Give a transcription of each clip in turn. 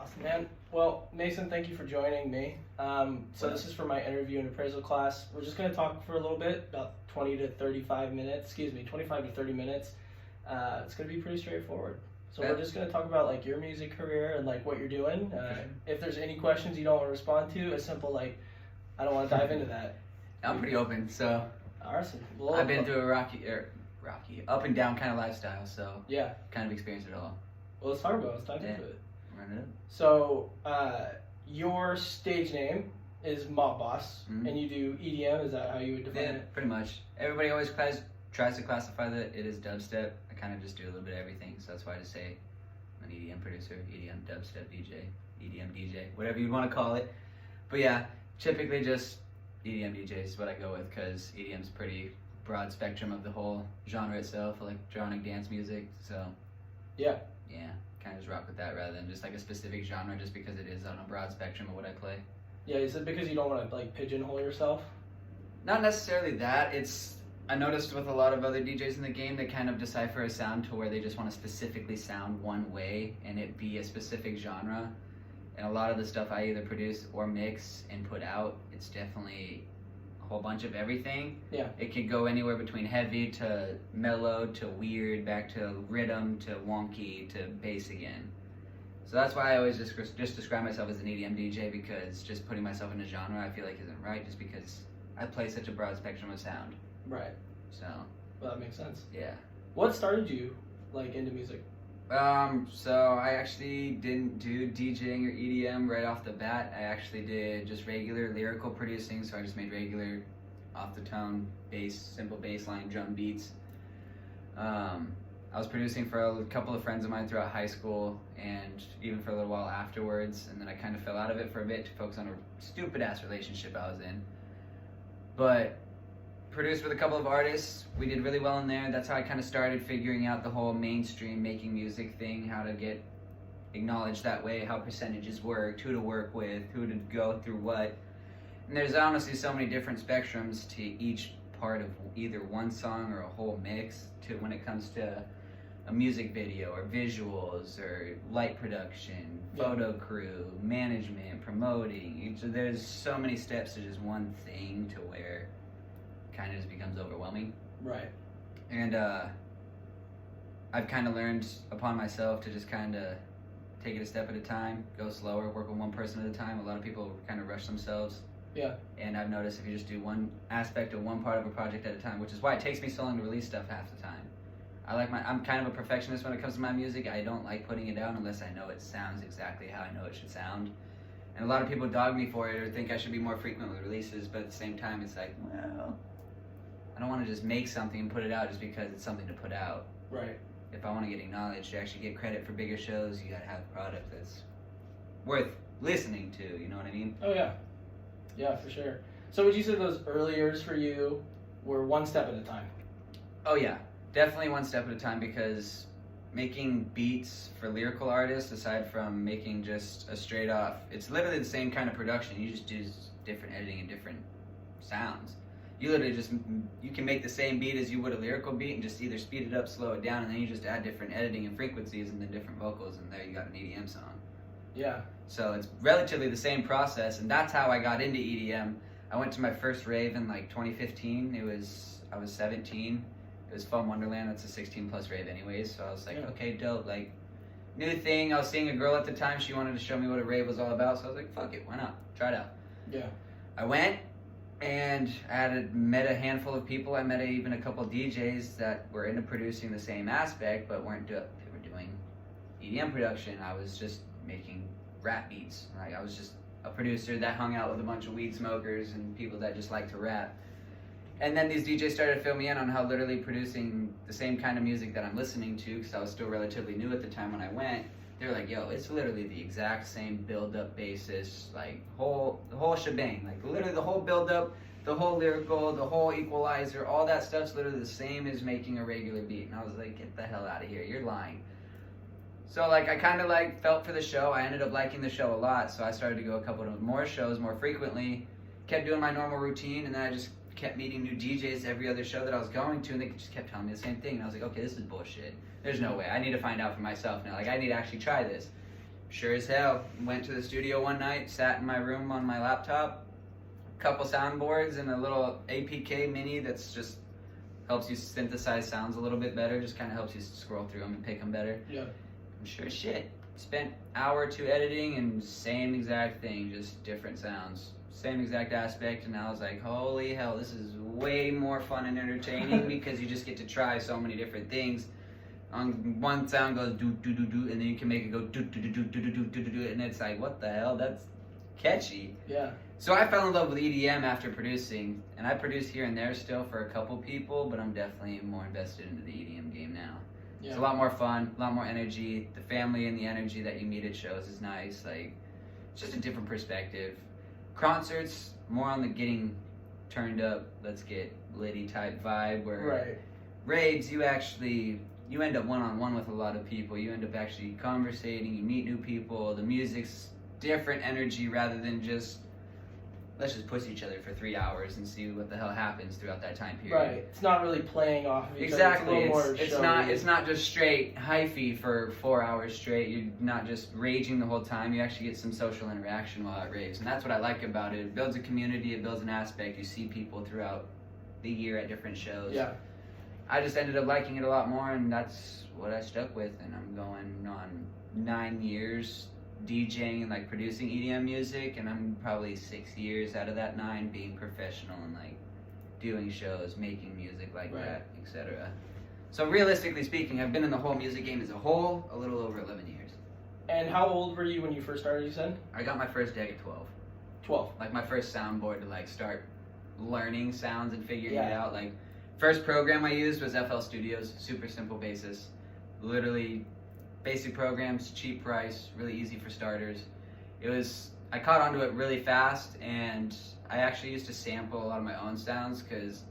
Awesome, man. Well, Mason, thank you for joining me. So this is for my interview and appraisal class. We're just going to talk for a little bit, about 20 to 35 minutes, 25 to 30 minutes. It's going to be pretty straightforward. So we're just going to talk about like your music career and like what you're doing. If there's any questions you don't want to respond to, a simple like, I don't want to dive into that. I'm pretty open, so Awesome. Well, I've been through a rocky, up and down kind of lifestyle, so yeah. kind of experienced it all. Well, let's talk about it. Let's dive Yeah. into it. Run it up. So, your stage name is Mob Boss, Mhm. and you do EDM. Is that how you would define Yeah, it? pretty much. Everybody always tries to classify that it is dubstep. I kind of just do a little bit of everything, so that's why I just say I'm an EDM producer, EDM dubstep DJ, EDM DJ, whatever you want to call it. But yeah, typically just EDM DJ is what I go with because EDM's pretty broad spectrum of the whole genre itself, electronic dance music. So Yeah. yeah, kind of just rock with that rather than just like a specific genre, just because it is on a broad spectrum of what I play. Yeah. Is it because you don't want to like pigeonhole yourself? Not necessarily that. I noticed with a lot of other DJs in the game, they kind of decipher a sound to where they just want to specifically sound one way and it be a specific genre. And a lot of the stuff I either produce or mix and put out, it's definitely a whole bunch of everything. Yeah. It could go anywhere between heavy to mellow to weird, back to rhythm to wonky to bass again. So that's why I always just describe myself as an EDM DJ, because just putting myself in a genre I feel like isn't right, just because I play such a broad spectrum of sound. Right. So Well, that makes sense. yeah. What started you like into music? So I actually didn't do DJing or EDM right off the bat. I actually did just regular lyrical producing, so I just made regular off the tone bass, simple bass line drum beats. I was producing for a couple of friends of mine throughout high school and even for a little while afterwards, and then I kind of fell out of it for a bit to focus on a stupid ass relationship I was in. But produced with a couple of artists. We did really well in there. That's how I kind of started figuring out the whole mainstream making music thing, how to get acknowledged that way, how percentages worked, who to work with, who to go through what. And there's honestly so many different spectrums to each part of either one song or a whole mix to when it comes to a music video or visuals or light production, photo crew, management, promoting. There's so many steps to just one thing to where kind of just becomes overwhelming. Right. And I've kind of learned upon myself to just kind of take it a step at a time, go slower, work with one person at a time. A lot of people kind of rush themselves. Yeah. And I've noticed if you just do one aspect of one part of a project at a time, which is why it takes me so long to release stuff half the time. I'm kind of a perfectionist when it comes to my music. I don't like putting it down unless I know it sounds exactly how I know it should sound. And a lot of people dog me for it or think I should be more frequent with releases, but at the same time it's like, well, I don't want to just make something and put it out just because it's something to put out. Right. If I want to get acknowledged, to actually get credit for bigger shows, you gotta have a product that's worth listening to, you know what I mean? Oh yeah. Yeah, for sure. So would you say those early years for you were one step at a time? Oh yeah, definitely one step at a time, because making beats for lyrical artists, aside from making just a straight off, it's literally the same kind of production. You just do different editing and different sounds. You literally you can make the same beat as you would a lyrical beat and just either speed it up, slow it down, and then you just add different editing and frequencies and then different vocals, and there you got an EDM song. Yeah. So it's relatively the same process, and that's how I got into EDM. I went to my first rave in like 2015. I was 17. It was Fun Wonderland. That's a 16 plus rave anyways. So I was like, okay, dope. Like, new thing. I was seeing a girl at the time. She wanted to show me what a rave was all about. So I was like, fuck it. Why not? Try it out. Yeah. I went, and I met a handful of people. I met even a couple DJs that were into producing the same aspect, but they were doing EDM production. I was just making rap beats. Like, I was just a producer that hung out with a bunch of weed smokers and people that just like to rap. And then these DJs started to fill me in on how literally producing the same kind of music that I'm listening to, because I was still relatively new at the time when I went, they were like, yo, it's literally the exact same build-up basis, like the whole shebang, like literally the whole build-up, the whole lyrical, the whole equalizer, all that stuff's literally the same as making a regular beat. And I was like, get the hell out of here, you're lying. So like I kind of like felt for the show. I ended up liking the show a lot, so I started to go a couple of more shows more frequently, kept doing my normal routine, and then I just kept meeting new DJs every other show that I was going to, and they just kept telling me the same thing. And I was like, okay, this is bullshit. There's no way. I need to find out for myself now. Like, I need to actually try this. Sure as hell. Went to the studio one night, sat in my room on my laptop, couple soundboards and a little APK mini that's just helps you synthesize sounds a little bit better, just kind of helps you scroll through them and pick them better. Yeah. And sure as shit, spent hour or two editing and same exact thing, just different sounds. Same exact aspect, and I was like, holy hell, this is way more fun and entertaining because you just get to try so many different things. On one sound goes do do do do, and then you can make it go do do do do do do do do do, and it's like, what the hell? That's catchy. Yeah. So I fell in love with EDM after producing, and I produce here and there still for a couple people, but I'm definitely more invested into the EDM game now. Yeah. It's a lot more fun, a lot more energy. The family and the energy that you meet at shows is nice. Like, it's just a different perspective. Concerts, more on the getting turned up, let's get litty type vibe, where Right. raves, you end up one-on-one with a lot of people. You end up actually conversating, you meet new people. The music's different energy rather than just, let's just push each other for 3 hours and see what the hell happens throughout that time period. Right. It's not really playing off of each Exactly. other. It's not just straight hyphy for 4 hours straight. You're not just raging the whole time. You actually get some social interaction while at raves, and that's what I like about it. It builds a community. It builds an aspect. You see people throughout the year at different shows. Yeah. I just ended up liking it a lot more, and that's what I stuck with. And I'm going on 9 years DJing and like producing EDM music, and I'm probably 6 years out of that 9 being professional and like doing shows, making music like Right. that, etc. So realistically speaking, I've been in the whole music game as a whole a little over 11 years. And how old were you when you first started, you said? I got my first deck at 12. 12. Like my first soundboard to like start learning sounds and figuring it Yeah. out. Like first program I used was FL Studios, super simple basis. Literally basic programs, cheap price, really easy for starters. I caught onto it really fast, and I actually used to sample a lot of my own sounds because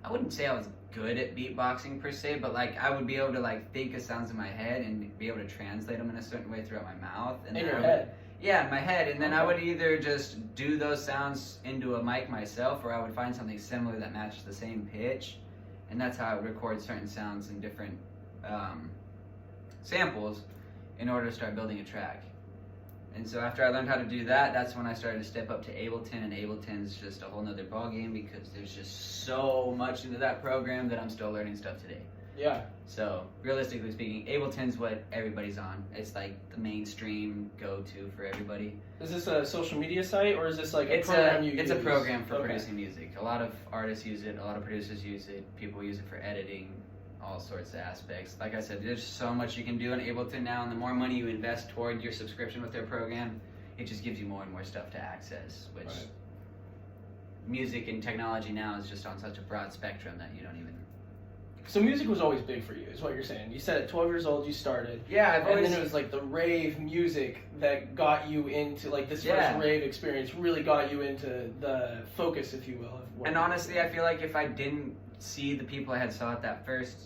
I wouldn't say I was good at beatboxing per se, but like I would be able to like think of sounds in my head and be able to translate them in a certain way throughout my mouth. And In then your I would- head. Yeah, in my head, and then I Okay. would either just do those sounds into a mic myself, or I would find something similar that matched the same pitch, and that's how I would record certain sounds in different samples in order to start building a track. And so after I learned how to do that, that's when I started to step up to Ableton, and Ableton's just a whole nother ballgame because there's just so much into that program that I'm still learning stuff today. Yeah. So, realistically speaking, Ableton's what everybody's on. It's like the mainstream go-to for everybody. Is this a social media site, or is this like a It's program you use? It's a program for Okay. producing music. A lot of artists use it, a lot of producers use it, people use it for editing, all sorts of aspects. Like I said, there's so much you can do in Ableton now, and the more money you invest toward your subscription with their program, it just gives you more and more stuff to access, which Right. music and technology now is just on such a broad spectrum that you don't even... So music was always big for you, is what you're saying. You said at 12 years old you started. Yeah, I've And always... then it was like the rave music that got you into, like this Yeah. first rave experience really got you into the focus, if you will. Of what And you honestly, did. I feel like if I didn't see the people I had saw at that first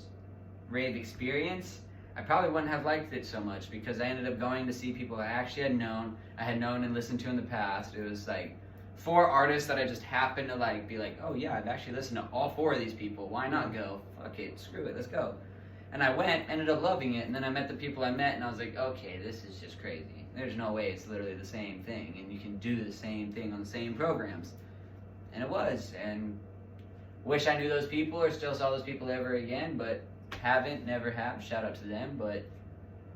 rave experience, I probably wouldn't have liked it so much because I ended up going to see people I actually had known and listened to in the past. It was like 4 artists that I just happened to like be like, oh yeah, I've actually listened to all 4 of these people. Why not go? Fuck it, screw it, let's go. And I went, ended up loving it, and then I met the people I met, and I was like, okay, this is just crazy. There's no way it's literally the same thing, and you can do the same thing on the same programs. And it was, and wish I knew those people or still saw those people ever again, but haven't, never have. Shout out to them, but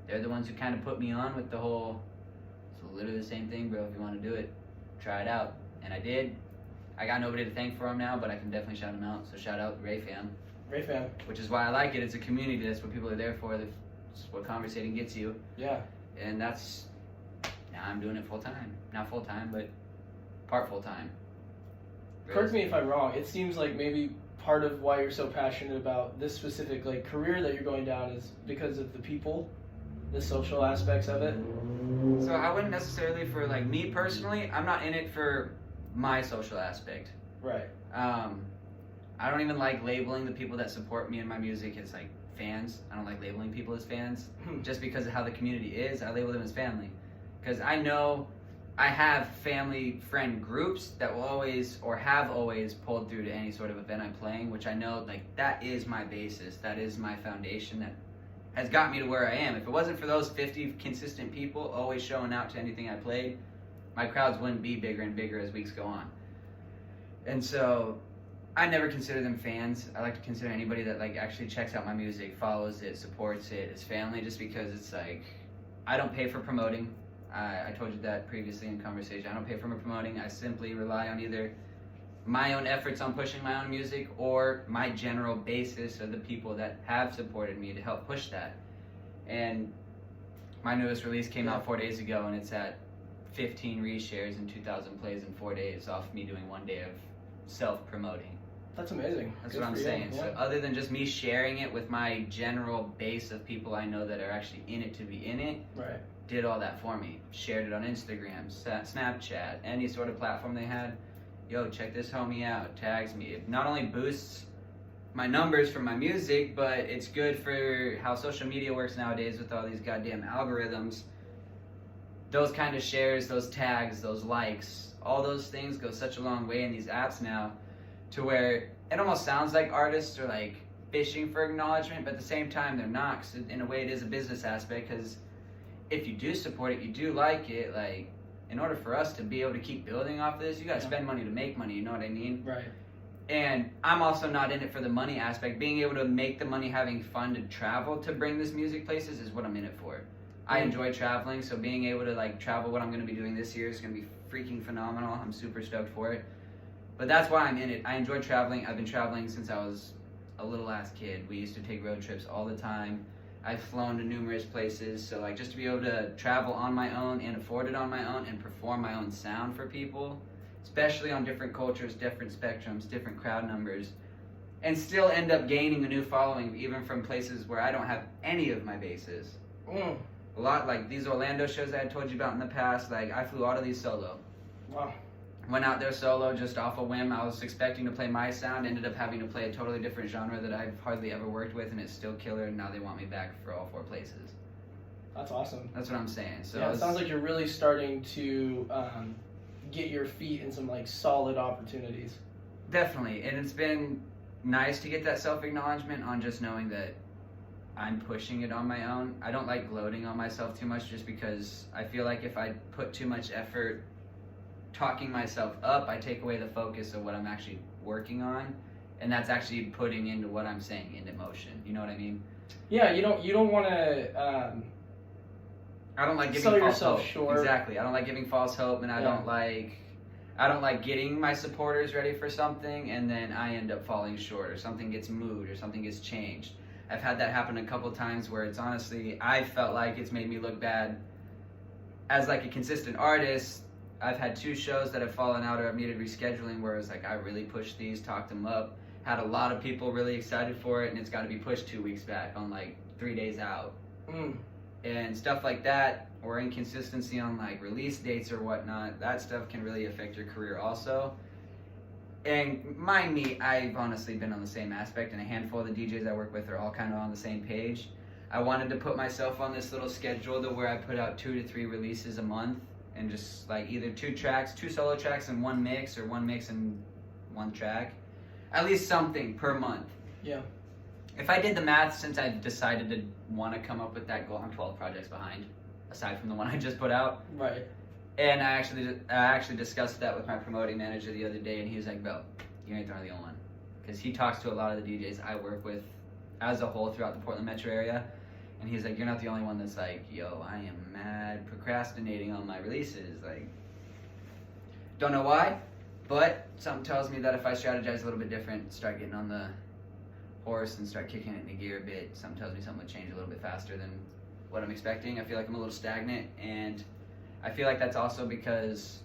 they're the ones who kind of put me on with the whole, it's literally the same thing, bro. If you want to do it, try it out. And I did. I got nobody to thank for them now, but I can definitely shout them out. So shout out Ray Fam, Ray Fam. which is why I like it. It's a community. That's what people are there for. That's what conversating gets you. Yeah. And that's, now I'm doing it full time. Not full time, but part full time. Correct me if I'm wrong. It seems like maybe part of why you're so passionate about this specific like career that you're going down is because of the people, the social aspects of it. So I wouldn't necessarily for like me personally, I'm not in it for my social aspect. Right. I don't even like labeling the people that support me in my music as like fans. I don't like labeling people as fans just because of how the community is. I label them as family because I know I have family friend groups that will always or have always pulled through to any sort of event I'm playing, which I know like that is my basis. That is my foundation that has got me to where I am. If it wasn't for those 50 consistent people always showing out to anything I played, my crowds wouldn't be bigger and bigger as weeks go on. And so I never consider them fans. I like to consider anybody that like actually checks out my music, follows it, supports it, is family, just because it's like, I don't pay for promoting. I told you that previously in conversation. I don't pay for promoting. I simply rely on either my own efforts on pushing my own music or my general basis of the people that have supported me to help push that. And my newest release came out 4 days ago, and it's at 15 reshares and 2,000 plays in 4 days off me doing 1 day of self-promoting. That's amazing. That's Good what I'm for you. saying. Yeah. So other than just me sharing it with my general base of people I know that are actually in it to be in it, Right. did all that for me. Shared it on Instagram, Snapchat, any sort of platform they had. Yo, check this homie out. Tags me. It not only boosts my numbers for my music, but it's good for how social media works nowadays with all these goddamn algorithms. Those kind of shares, those tags, those likes, all those things go such a long way in these apps now, to where it almost sounds like artists are like fishing for acknowledgement, but at the same time they're not, 'cause in a way it is a business aspect, because if you do support it, you do like it, like, in order for us to be able to keep building off this, you gotta spend money to make money, you know what I mean? Right. And I'm also not in it for the money aspect. Being able to make the money having fun to travel to bring this music places is what I'm in it for. I enjoy traveling, so being able to like travel what I'm gonna be doing this year is gonna be freaking phenomenal. I'm super stoked for it. But that's why I'm in it. I enjoy traveling. I've been traveling since I was a little ass kid. We used to take road trips all the time. I've flown to numerous places, so like just to be able to travel on my own and afford it on my own and perform my own sound for people, especially on different cultures, different spectrums, different crowd numbers, and still end up gaining a new following even from places where I don't have any of my bases. A lot like these Orlando shows I had told you about in the past, like I flew all of these solo. Wow. Went out there solo just off a whim. I was expecting to play my sound, ended up having to play a totally different genre that I've hardly ever worked with, and it's still killer, and now they want me back for all 4 places. That's awesome. That's what I'm saying. So yeah, it sounds like you're really starting to get your feet in some like solid opportunities. Definitely, and it's been nice to get that self-acknowledgement on just knowing that I'm pushing it on my own. I don't like gloating on myself too much, just because I feel like if I put too much effort talking myself up, I take away the focus of what I'm actually working on, and that's actually putting into what I'm saying into motion. You know what I mean? Yeah, you don't want to. I don't like giving sell false yourself hope. short. Exactly. I don't like giving false hope, and I don't like getting my supporters ready for something, and then I end up falling short, or something gets moved, or something gets changed. I've had that happen a couple times where it's honestly, I felt like it's made me look bad as like a consistent artist. I've had 2 shows that have fallen out or I've needed rescheduling, where it's like I really pushed these, talked them up, had a lot of people really excited for it, and it's got to be pushed 2 weeks back on like 3 days out. And stuff like that, or inconsistency on like release dates or whatnot, that stuff can really affect your career also. And mind me, I've honestly been on the same aspect, and a handful of the DJs I work with are all kind of on the same page. I wanted to put myself on this little schedule to where I put out 2 to 3 releases a month, and just like either 2 solo tracks and 1 mix, or 1 mix and 1 track. At least something per month. Yeah. If I did the math, since I've decided to want to come up with that goal, I'm 12 projects behind, aside from the one I just put out. Right. And I actually discussed that with my promoting manager the other day, and he was like, bro, you ain't the only one. Because he talks to a lot of the DJs I work with as a whole throughout the Portland metro area. And he's like, you're not the only one that's like, yo, I am mad procrastinating on my releases. Like, don't know why, but something tells me that if I strategize a little bit different, start getting on the horse and start kicking it into gear a bit, something tells me something would change a little bit faster than what I'm expecting. I feel like I'm a little stagnant, and I feel like that's also because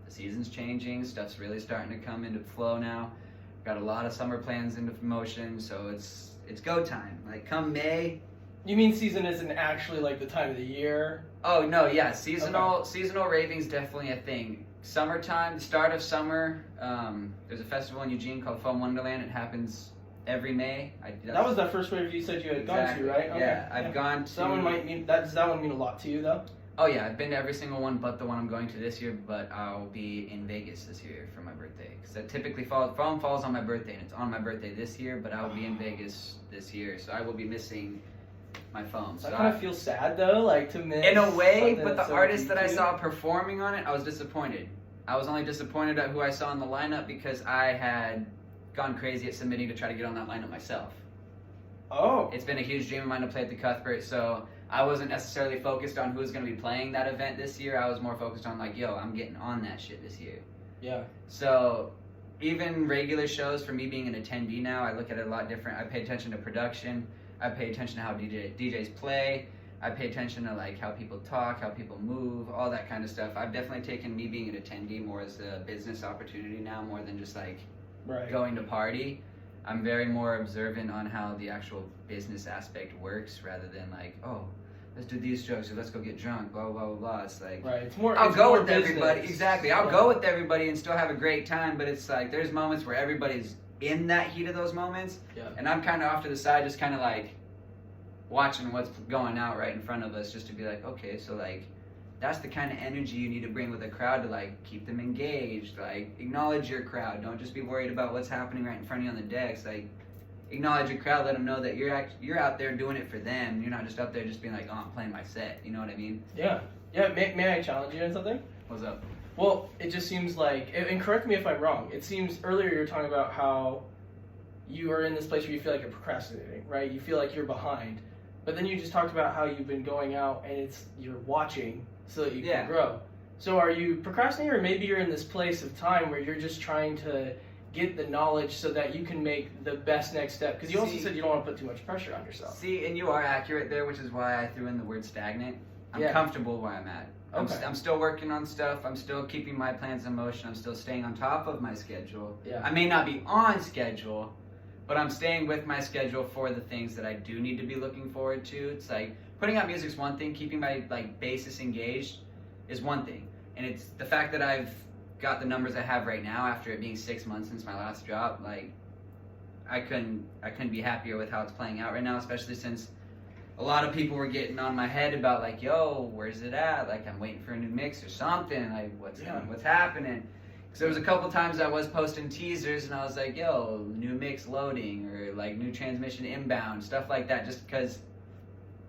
the season's changing, stuff's really starting to come into flow now. Got a lot of summer plans into motion, so it's go time. Like come May. You mean season isn't actually like the time of the year? Oh no, yeah, seasonal raving's definitely a thing. Summertime, the start of summer. There's a festival in Eugene called Foam Wonderland. It happens every May. That was the first wave you said you had gone to, right? Okay. Yeah, I've gone to. So that one might mean does that one mean a lot to you though? Oh yeah, I've been to every single one but the one I'm going to this year. But I'll be in Vegas this year for my birthday. Because that typically Foam falls on my birthday, and it's on my birthday this year. But I will be in Vegas this year, so I will be missing my phone. So I kind of feel sad though, like to miss. In a way, something but the that's so artists deep that I to you. saw performing on it, I was disappointed. I was only disappointed at who I saw in the lineup because I had gone crazy at submitting to try to get on that lineup myself. Oh. It's been a huge dream of mine to play at the Cuthbert, so I wasn't necessarily focused on who was going to be playing that event this year. I was more focused on like, yo, I'm getting on that shit this year. Yeah. So even regular shows, for me being an attendee now, I look at it a lot different. I pay attention to production. I pay attention to how DJs play. I pay attention to like how people talk, how people move, all that kind of stuff. I've definitely taken me being an attendee more as a business opportunity now, more than just like going to party. I'm very more observant on how the actual business aspect works rather than like, oh, let's do these drugs or let's go get drunk, blah, blah, blah, blah. It's like, It's more. I'll it's go more with business. everybody. Exactly. I'll go with everybody and still have a great time, but it's like there's moments where everybody's in that heat of those moments. Yeah. And I'm kind of off to the side, just kind of like watching what's going out right in front of us just to be like, okay, so like that's the kind of energy you need to bring with a crowd to like keep them engaged, like acknowledge your crowd. Don't just be worried about what's happening right in front of you on the decks. Like acknowledge your crowd, let them know that you're out there doing it for them. You're not just up there just being like, oh, I'm playing my set. You know what I mean? Yeah. Yeah. May I challenge you on something? What's up? Well, it just seems like, and correct me if I'm wrong. It seems earlier you were talking about how you are in this place where you feel like you're procrastinating, right? You feel like you're behind. But then you just talked about how you've been going out and you're watching so that you can grow. So are you procrastinating, or maybe you're in this place of time where you're just trying to get the knowledge so that you can make the best next step? Because you also said you don't want to put too much pressure on yourself. See, and you are accurate there, which is why I threw in the word stagnant. I'm comfortable where I'm at. I'm still working on stuff. I'm still keeping my plans in motion. I'm still staying on top of my schedule. Yeah. I may not be on schedule, but I'm staying with my schedule for the things that I do need to be looking forward to. It's like putting out music's one thing, keeping my like basis engaged is one thing. And it's the fact that I've got the numbers I have right now after it being 6 months since my last drop, like I couldn't be happier with how it's playing out right now, especially since a lot of people were getting on my head about like, yo, where's it at? Like I'm waiting for a new mix or something. Like what's happening? Because there was a couple times I was posting teasers and I was like, yo, new mix loading or like new transmission inbound, stuff like that, just because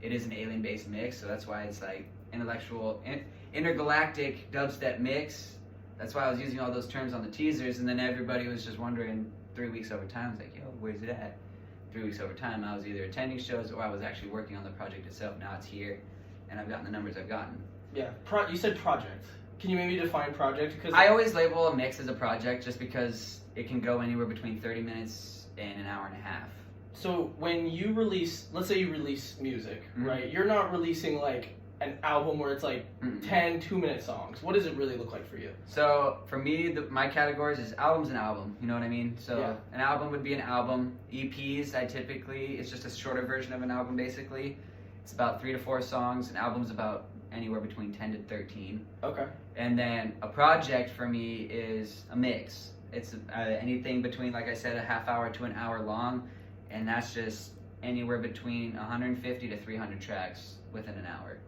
it is an alien-based mix. So that's why it's like intergalactic dubstep mix. That's why I was using all those terms on the teasers, and then everybody was just wondering 3 weeks over time. I was like, yo, where's it at? 3 weeks over time, I was either attending shows or I was actually working on the project itself. Now it's here, and I've gotten the numbers I've gotten. Yeah, you said project. Can you maybe define project? Because I always label a mix as a project just because it can go anywhere between 30 minutes and an hour and a half. So when you release, let's say you release music, right? You're not releasing like an album where it's like 10 2-minute songs. What does it really look like for you? So for me, my categories is album's an album. You know what I mean? So an album would be an album. EPs, it's just a shorter version of an album basically. It's about 3 to 4 songs. An album's about anywhere between 10 to 13. Okay. And then a project for me is a mix. It's anything between, like I said, a half hour to an hour long, and that's just anywhere between 150 to 300 tracks within an hour.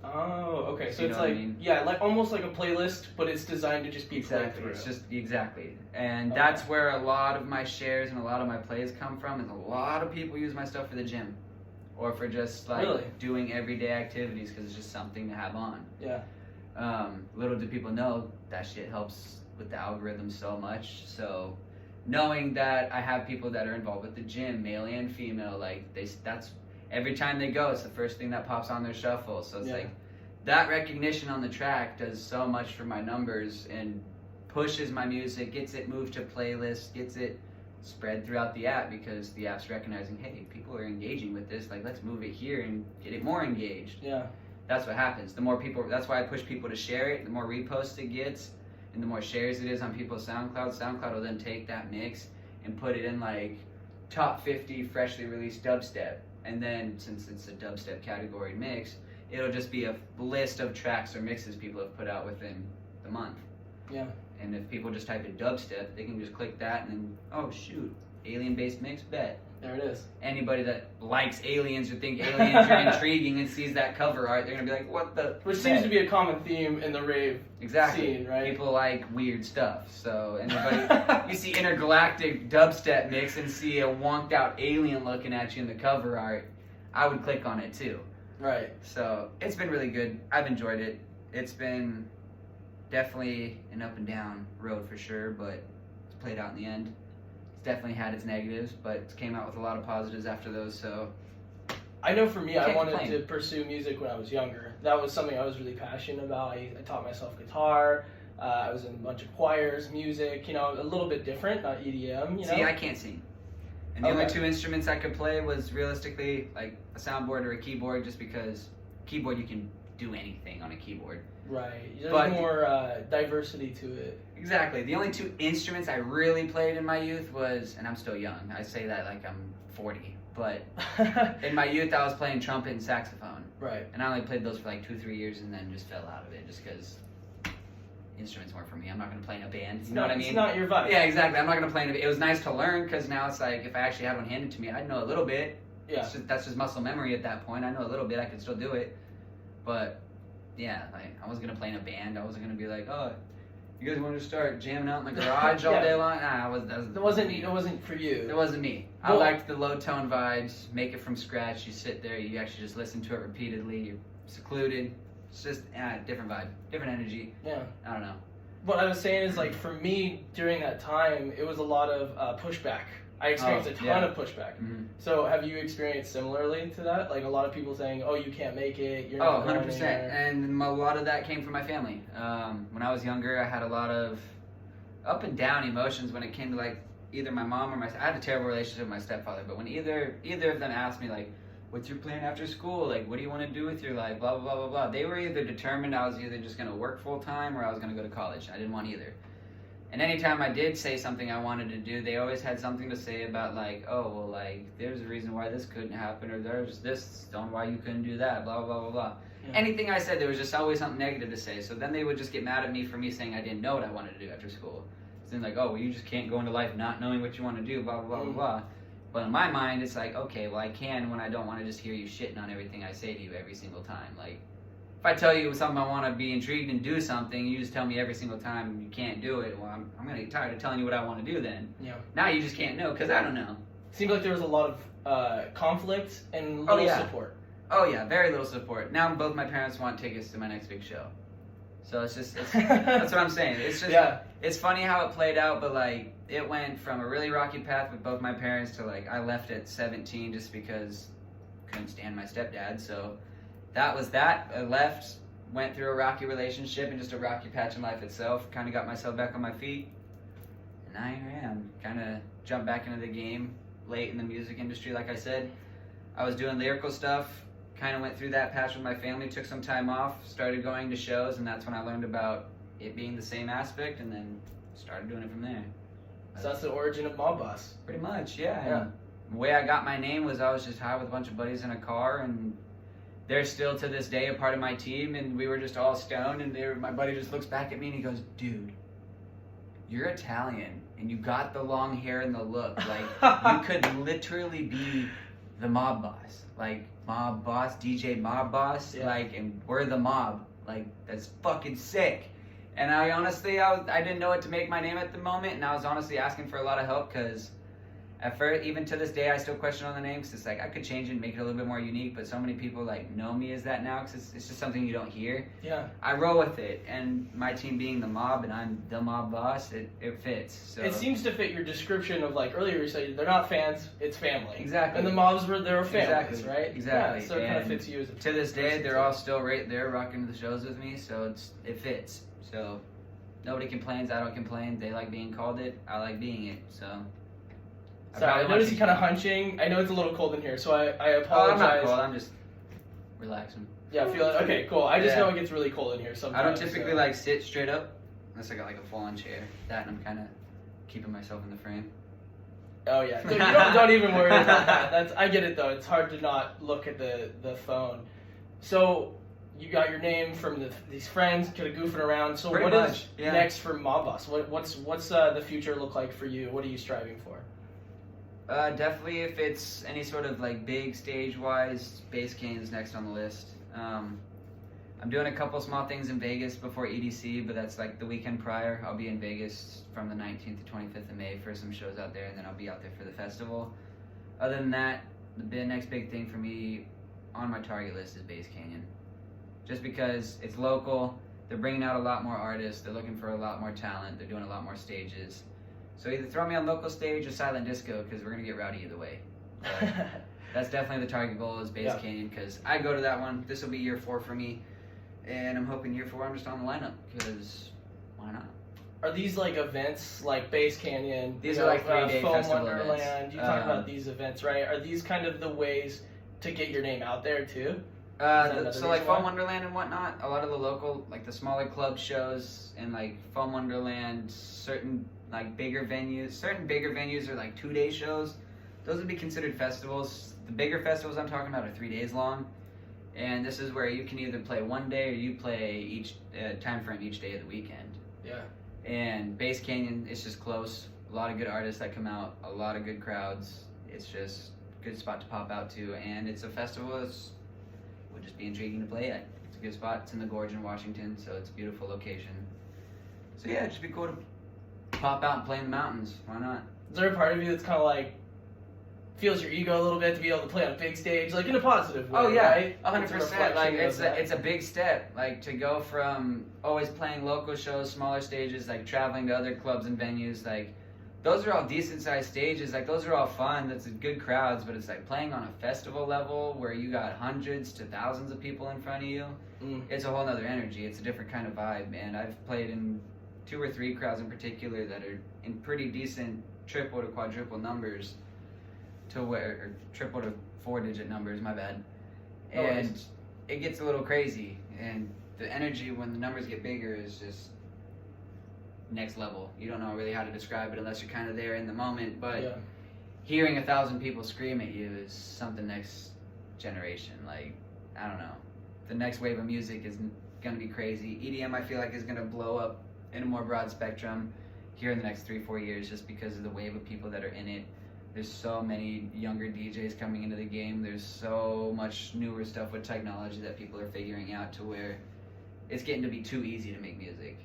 Oh, okay. So You it's know what like, I mean? yeah, like almost like a playlist, but it's designed to just be played through. It's just and that's where a lot of my shares and a lot of my plays come from. Is a lot of people use my stuff for the gym, or for just like doing everyday activities because it's just something to have on. Yeah. Little do people know that shit helps with the algorithm so much. So knowing that I have people that are involved with the gym, male and female, like that's every time they go, it's the first thing that pops on their shuffle. So it's like that recognition on the track does so much for my numbers and pushes my music, gets it moved to playlists, gets it spread throughout the app because the app's recognizing, hey, people are engaging with this, like let's move it here and get it more engaged. Yeah. That's what happens. The more people, that's why I push people to share it, the more reposts it gets, and the more shares it is on people's SoundCloud. SoundCloud will then take that mix and put it in like top 50 freshly released dubstep. And then since it's a dubstep category mix, it'll just be a list of tracks or mixes people have put out within the month. Yeah. And if people just type in dubstep, they can just click that and then, oh shoot, alien-based mix, bet. There it is. Anybody that likes aliens or think aliens are intriguing and sees that cover art, they're gonna be like, what the? Which seems to be a common theme in the rave scene, right? People like weird stuff. So anybody, you see intergalactic dubstep mix and see a wonked out alien looking at you in the cover art, I would click on it too. Right. So it's been really good. I've enjoyed it. It's been definitely an up and down road for sure, but it's played out in the end. It's definitely had its negatives, but it came out with a lot of positives after those. So I know for me, I Can't wanted complain. to pursue music when I was younger. That was something I was really passionate about. I taught myself guitar. I was in a bunch of choirs, music, you know, a little bit different, not EDM, you know? see, I can't sing. And the only Okay. two instruments I could play was realistically like a soundboard or a keyboard, just because keyboard you can do anything on a keyboard. Right. There's But- more diversity to it. Exactly. The only two instruments I really played in my youth was, and I'm still young, I say that like I'm 40, but in my youth I was playing trumpet and saxophone. Right. And I only played those for like 2-3 years and then just fell out of it just because instruments weren't for me. I'm not going to play in a band. You know what I mean? It's not your vibe. Yeah, exactly. I'm not going to play in a band. It was nice to learn because now it's like if I actually had one handed to me, I'd know a little bit. Yeah. That's just muscle memory at that point. I know a little bit. I could still do it. But yeah, like I wasn't going to play in a band. I wasn't going to be like, oh, you guys want to start jamming out in the garage all Yeah. day long? Nah, It wasn't for you. it wasn't me. I Well- liked the low tone vibes, make it from scratch. You sit there, you actually just listen to it repeatedly. You're secluded. It's just different vibe, different energy. Yeah. I don't know. What I was saying is, like, for me during that time, it was a lot of pushback. I experienced a ton yeah. of pushback. Mm-hmm. So have you experienced similarly to that? Like a lot of people saying, "Oh, you can't make it. You're Oh, not going 100%. anywhere." And a lot of that came from my family. When I was younger, I had a lot of up and down emotions when it came to like either my mom or my. I had a terrible relationship with my stepfather, but when either of them asked me like, "What's your plan after school? Like, what do you want to do with your life?" Blah blah blah blah blah. They were either determined I was either just going to work full time or I was going to go to college. I didn't want either. And anytime I did say something I wanted to do, they always had something to say about like, oh, well, like, there's a reason why this couldn't happen, or there's this on why you couldn't do that, blah, blah, blah, blah. Yeah. Anything I said, there was just always something negative to say. So then they would just get mad at me for me saying I didn't know what I wanted to do after school. So then like, oh, well, you just can't go into life not knowing what you want to do, blah, blah, blah, blah, blah. But in my mind, it's like, okay, well, I can when I don't want to just hear you shitting on everything I say to you every single time. Like, if I tell you something I want to be intrigued and do something, you just tell me every single time you can't do it. Well, I'm going to get tired of telling you what I want to do then. Yeah. Now you just can't know because I don't know. Seems like there was a lot of conflict and little yeah. support. Oh yeah, very little support. Now both my parents want tickets to my next big show. So that's what I'm saying. It's just, Yeah. it's funny how it played out, but like it went from a really rocky path with both my parents to like I left at 17 just because I couldn't stand my stepdad. So that was that. I left, went through a rocky relationship and just a rocky patch in life itself. Kind of got myself back on my feet, and now here I am. Kind of jumped back into the game late in the music industry. Like I said, I was doing lyrical stuff. Kind of went through that patch with my family. Took some time off. Started going to shows, and that's when I learned about it being the same aspect, and then started doing it from there. So that's the origin of Mob Boss. Pretty much, yeah. Yeah. And the way I got my name was I was just high with a bunch of buddies in a car, and they're still to this day a part of my team, and we were just all stoned, and my buddy just looks back at me and he goes, dude, you're Italian, and you got the long hair and the look. Like, you could literally be the Mob Boss. Like, Mob Boss, DJ Mob Boss, Yeah. like, and we're the mob. Like, that's fucking sick. And I honestly, I didn't know what to make my name at the moment, and I was honestly asking for a lot of help, because at first, even to this day, I still question on the name, because it's like, I could change it and make it a little bit more unique, but so many people, like, know me as that now, because it's just something you don't hear. Yeah. I roll with it, and my team being the mob, and I'm the mob boss, it fits. So It seems to fit your description of, like, earlier you said they're not fans, it's family. Exactly. And the mobs were their families, Exactly. right? Exactly. Yeah, so it kind of And fits you as a to this day, person, they're too. all still right there rocking the shows with me, so it fits. So nobody complains, I don't complain. They like being called it, I like being it, so. Sorry, I probably want noticed to you kind of keep- hunching. I know it's a little cold in here, so I Oh, apologize. I'm not cold, I'm just relaxing. Yeah, I feel it. Okay, cool. I just Yeah. know it gets really cold in here sometimes. I don't typically so- like sit straight up, unless I got like a full-on chair. That and I'm kind of keeping myself in the frame. Oh yeah, so you don't even worry about that. I get it though. It's hard to not look at the phone. So you got your name from these friends, kind of goofing around. So Pretty what is much, yeah. next for Mob Boss? What's the future look like for you? What are you striving for? Definitely if it's any sort of like big stage-wise, Bass Cane's next on the list. I'm doing a couple small things in Vegas before EDC, but that's like the weekend prior. I'll be in Vegas from the 19th to 25th of May for some shows out there, and then I'll be out there for the festival. Other than that, the next big thing for me on my target list is Bass Canyon. Just because it's local, they're bringing out a lot more artists, they're looking for a lot more talent, they're doing a lot more stages. So either throw me on local stage or silent disco, because we're going to get rowdy either way. But that's definitely the target goal is Bass Canyon, because I go to that one. This will be year 4 for me, and I'm hoping year 4 I'm just on the lineup, because why not? Are these like events like Bass Canyon? These are like 3-day Foam festival Wonderland. events. You talk about these events, right? Are these kind of the ways to get your name out there too? So like Foam Wonderland and whatnot, a lot of the local, like the smaller club shows and like Foam Wonderland, certain bigger venues are like 2-day shows. Those would be considered festivals. The bigger festivals I'm talking about are 3 days long. And this is where you can either play one day or you play each time frame each day of the weekend. Yeah. And Bass Canyon, it's just close. A lot of good artists that come out, a lot of good crowds. It's just a good spot to pop out to. And it's a festival that would just be intriguing to play at. It's a good spot. It's in the Gorge in Washington, so it's a beautiful location. So yeah, it'd just be cool to pop out and play in the mountains. Why not? Is there a part of you that's kind of like feels your ego a little bit to be able to play on a big stage, like in a positive way? Oh yeah, right? 100%. Like it's a big step. Like to go from always playing local shows, smaller stages, like traveling to other clubs and venues, like those are all decent sized stages. Like those are all fun. That's good crowds. But it's like playing on a festival level where you got hundreds to thousands of people in front of you. It's a whole nother energy. It's a different kind of vibe. And I've played in 2 or 3 crowds in particular that are in pretty decent triple to quadruple numbers. Or triple to 4-digit numbers, my bad. And it gets a little crazy. And the energy when the numbers get bigger is just next level. You don't know really how to describe it unless you're kind of there in the moment. But hearing 1,000 people scream at you is something next generation. Like, I don't know. The next wave of music is going to be crazy. EDM, I feel like, is going to blow up in a more broad spectrum here in the next 3-4 years just because of the wave of people that are in it. There's so many younger DJs coming into the game. There's so much newer stuff with technology that people are figuring out to where it's getting to be too easy to make music.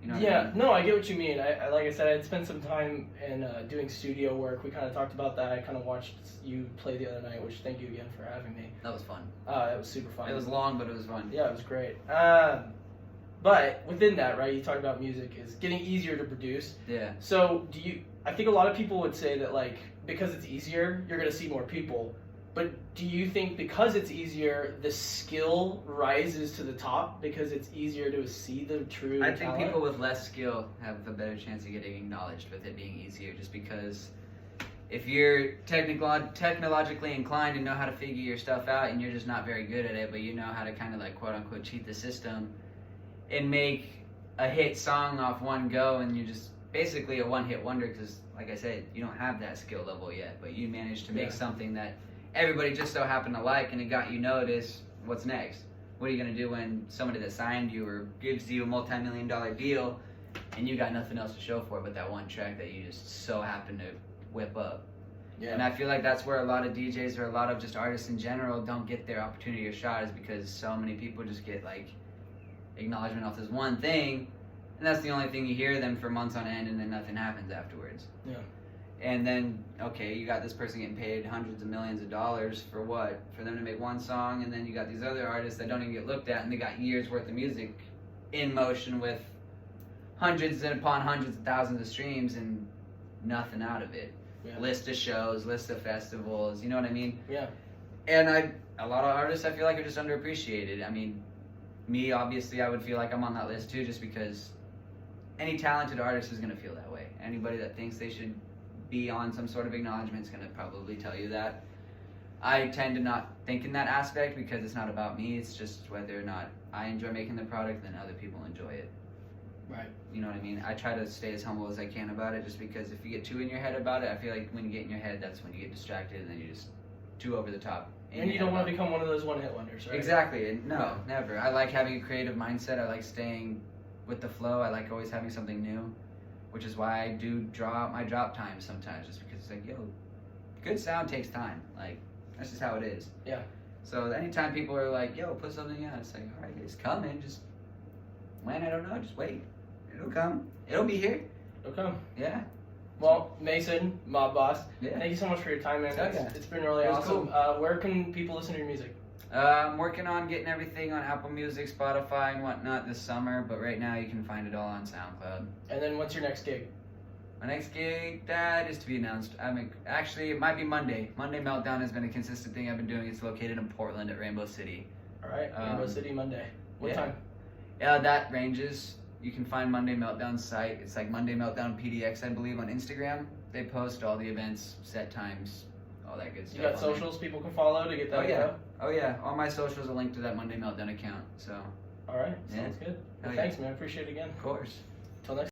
You know what I mean? No, I get what you mean. I like I said, I had spent some time in doing studio work. We kind of talked about that. I kind of watched you play the other night, which thank you again for having me. That was fun. It was super fun. It was long, but it was fun. Yeah, it was great. But within that, right, you talk about music is getting easier to produce. Yeah. So I think a lot of people would say that, like, because it's easier, you're going to see more people. But do you think because it's easier, the skill rises to the top because it's easier to see the true talent? I think people with less skill have a better chance of getting acknowledged with it being easier, just because if you're technologically inclined and know how to figure your stuff out and you're just not very good at it, but you know how to kind of like quote unquote cheat the system and make a hit song off one go, and you're just basically a one-hit wonder because, like I said, you don't have that skill level yet, but you managed to make something that everybody just so happened to like and it got you noticed. What's next? What are you going to do when somebody that signed you or gives you a multi-million-dollar deal and you got nothing else to show for it but that one track that you just so happen to whip up? Yeah. And I feel like that's where a lot of DJs or a lot of just artists in general don't get their opportunity or shot, is because so many people just get like acknowledgement off this one thing, and that's the only thing you hear them for months on end, and then nothing happens afterwards. Yeah. And then, okay, you got this person getting paid hundreds of millions of dollars for what? For them to make one song, and then you got these other artists that don't even get looked at, and they got years worth of music in motion with hundreds upon hundreds of thousands of streams and nothing out of it. Yeah. List of shows, list of festivals, you know what I mean? Yeah. And a lot of artists I feel like are just underappreciated. I mean, me, obviously, I would feel like I'm on that list too, just because any talented artist is going to feel that way. Anybody that thinks they should be on some sort of acknowledgement is going to probably tell you that. I tend to not think in that aspect because it's not about me. It's just whether or not I enjoy making the product, then other people enjoy it. Right. You know what I mean? I try to stay as humble as I can about it, just because if you get too in your head about it, I feel like when you get in your head, that's when you get distracted, and then you're just too over the top. And you don't want to become one of those one-hit wonders, right? Exactly. No, never. I like having a creative mindset. I like staying with the flow. I like always having something new, which is why I do draw out my drop time sometimes, just because it's like, yo, good sound takes time. Like, that's just how it is. Yeah. So anytime people are like, yo, put something out, it's like, all right, it's coming. Just when, I don't know, just wait. It'll come. It'll be here. It'll come. Yeah. Well, Mason, Mob Boss, Yeah. thank you so much for your time, man. Oh, It's, yeah. it's been really It was awesome. Where can people listen to your music? I'm working on getting everything on Apple Music, Spotify, and whatnot this summer, but right now you can find it all on SoundCloud. And then what's your next gig? My next gig, that is to be announced. Actually, it might be Monday. Monday Meltdown has been a consistent thing I've been doing. It's located in Portland at Rainbow City. All right, Rainbow City, Monday. What yeah. time? Yeah, that ranges. You can find Monday Meltdown's site. It's like Monday Meltdown PDX, I believe, on Instagram. They post all the events, set times, all that good stuff. You got socials people can follow to get that info? Oh yeah. All my socials are linked to that Monday Meltdown account. So. All right, Yeah. sounds good. Well, Oh, yeah. thanks, man. Appreciate it again. Of course. Till next